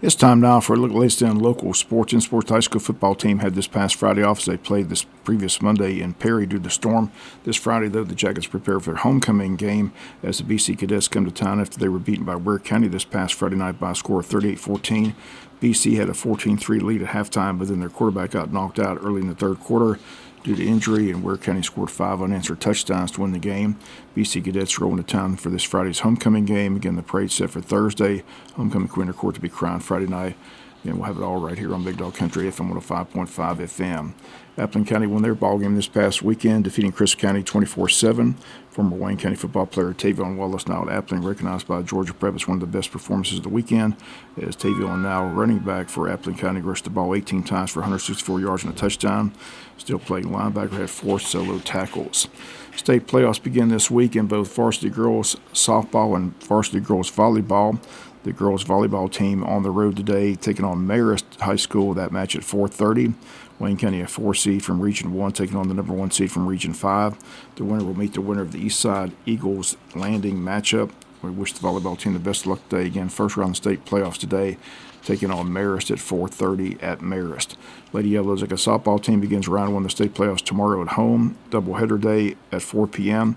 It's time now for a look at the latest in local sports. Sports high school football team had this past Friday off as they played this previous Monday in Perry due to the storm. This Friday, though, the Jackets prepare for their homecoming game as the BC Cadets come to town after they were beaten by Ware County this past Friday night by a score of 38-14. BC had a 14-3 lead at halftime, but then their quarterback got knocked out early in the third quarter due to injury, and Ware County scored 5 unanswered touchdowns to win the game. BC Cadets roll into town for this Friday's homecoming game. Again, the parade's set for Thursday. Homecoming queen of court to be crowned Friday night. Again, we'll have it all right here on Big Dog Country FM 105.5 FM. Appleton County won their ball game this past weekend, defeating Chris County 24-7. Former Wayne County football player Tavion Wallace, now at Appleton, recognized by Georgia Prep as one of the best performances of the weekend, as Tavion, now running back for Appleton County, rushed the ball 18 times for 164 yards and a touchdown. Still playing linebacker, had 4 solo tackles. State playoffs begin this week in both varsity girls softball and varsity girls volleyball. The girls volleyball team on the road today, taking on Marist High School. That match at 4:30. Wayne County, a 4 seed from Region 1, taking on the number 1 seed from Region 5. The winner will meet the winner of the Eastside Eagles Landing matchup. We wish the volleyball team the best of luck today. Again, first round of state playoffs today, taking on Marist at 4:30 at Marist. Lady Yellow Zika softball team begins round 1 of the state playoffs tomorrow at home. Doubleheader day at 4 p.m.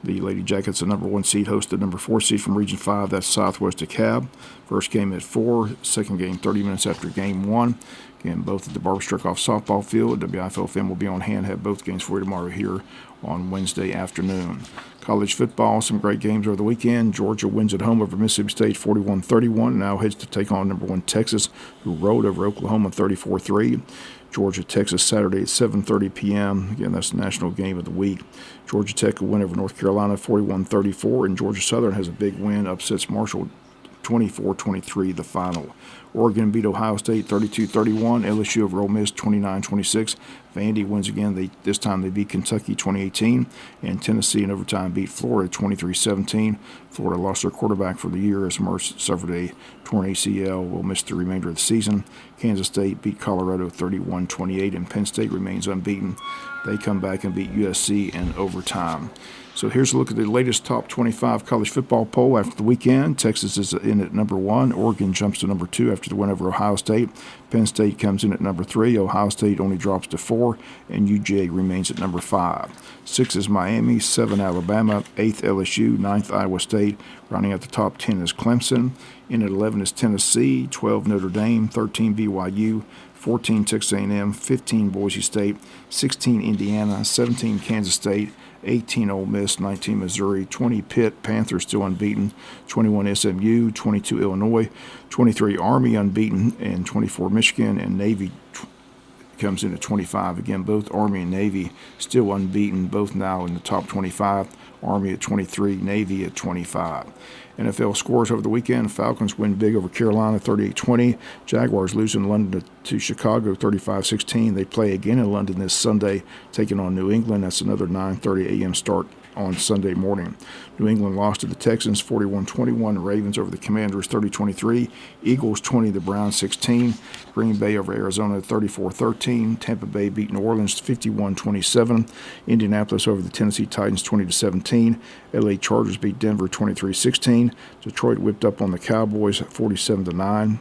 The Lady Jackets, the number 1 seed, host the number 4 seed from Region 5. That's Southwest DeKalb. First game at 4. Second game 30 minutes after game 1. Again, both at the Barbara Strickhoff softball field. WIFO FM will be on hand, have both games for you tomorrow here on Wednesday afternoon. College football, some great games over the weekend. Georgia wins at home over Mississippi State 41-31. Now heads to take on number 1 Texas, who rolled over Oklahoma 34-3. Georgia, Texas, Saturday at 7:30 p.m. Again, that's the national game of the week. Georgia Tech will win over North Carolina 41-34, and Georgia Southern has a big win, upsets Marshall 24-23, the final. Oregon beat Ohio State 32-31. LSU over Ole Miss 29-26. Vandy wins again. This time they beat Kentucky 2018. And Tennessee in overtime beat Florida 23-17. Florida lost their quarterback for the year as Mertz suffered a torn ACL. Will miss the remainder of the season. Kansas State beat Colorado 31-28. And Penn State remains unbeaten. They come back and beat USC in overtime. So here's a look at the latest top 25 college football poll after the weekend. Texas is in at number 1. Oregon jumps to number 2 after the win over Ohio State. Penn State comes in at number 3. Ohio State only drops to 4. And UGA remains at number 5. 6 is Miami. 7 Alabama. 8th LSU. 9th Iowa State. Rounding out the top 10 is Clemson. In at 11 is Tennessee. 12 Notre Dame. 13 BYU. 14 Texas A&M. 15 Boise State. 16 Indiana. 17 Kansas State. 18 Ole Miss, 19 Missouri, 20 Pitt, Panthers still unbeaten, 21 SMU, 22 Illinois, 23 Army unbeaten, and 24 Michigan, and Navy comes in at 25. Again, both Army and Navy still unbeaten, both now in the top 25. Army at 23, Navy at 25. NFL scores over the weekend. Falcons win big over Carolina 38-20. Jaguars lose in London to Chicago 35-16. They play again in London this Sunday, taking on New England. That's another 9:30 a.m. start on Sunday morning. New England lost to the Texans 41-21. Ravens over the Commanders 30-23. Eagles 20, the Browns 16. Green Bay over Arizona 34-13. Tampa Bay beat New Orleans 51-27. Indianapolis over the Tennessee Titans 20-17. LA Chargers beat Denver 23-16. Detroit whipped up on the Cowboys 47-9.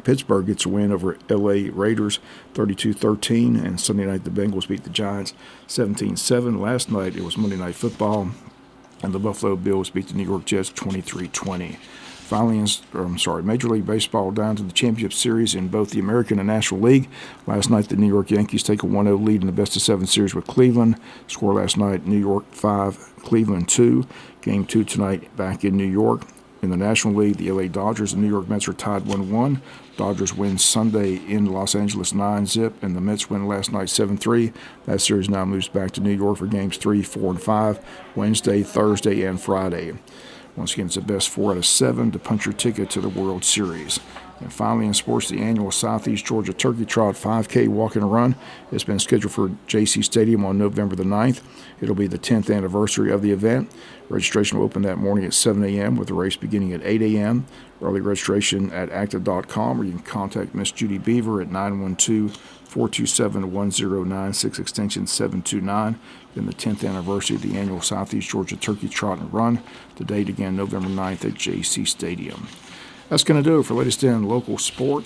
Pittsburgh gets a win over L.A. Raiders 32-13, and Sunday night the Bengals beat the Giants 17-7. Last night it was Monday Night Football, and the Buffalo Bills beat the New York Jets 23-20. Finally, Major League Baseball down to the championship series in both the American and National League. Last night the New York Yankees take a 1-0 lead in the best-of-7 series with Cleveland. Score last night, New York 5, Cleveland 2. Game 2 tonight back in New York. In the National League, the LA Dodgers and New York Mets are tied 1-1. Dodgers win Sunday in Los Angeles 9-0, and the Mets win last night 7-3. That series now moves back to New York for games 3, 4, and 5, Wednesday, Thursday, and Friday. Once again, it's the best 4 out of 7 to punch your ticket to the World Series. And finally in sports, the annual Southeast Georgia Turkey Trot 5K Walk and Run has been scheduled for JC Stadium on November the 9th. It'll be the 10th anniversary of the event. Registration will open that morning at 7 a.m. with the race beginning at 8 a.m. Early registration at active.com, or you can contact Miss Judy Beaver at 912-427-1096, extension 729. Then the 10th anniversary of the annual Southeast Georgia Turkey Trot and Run. The date again, November 9th at JC Stadium. That's going to do it for latest in local sports.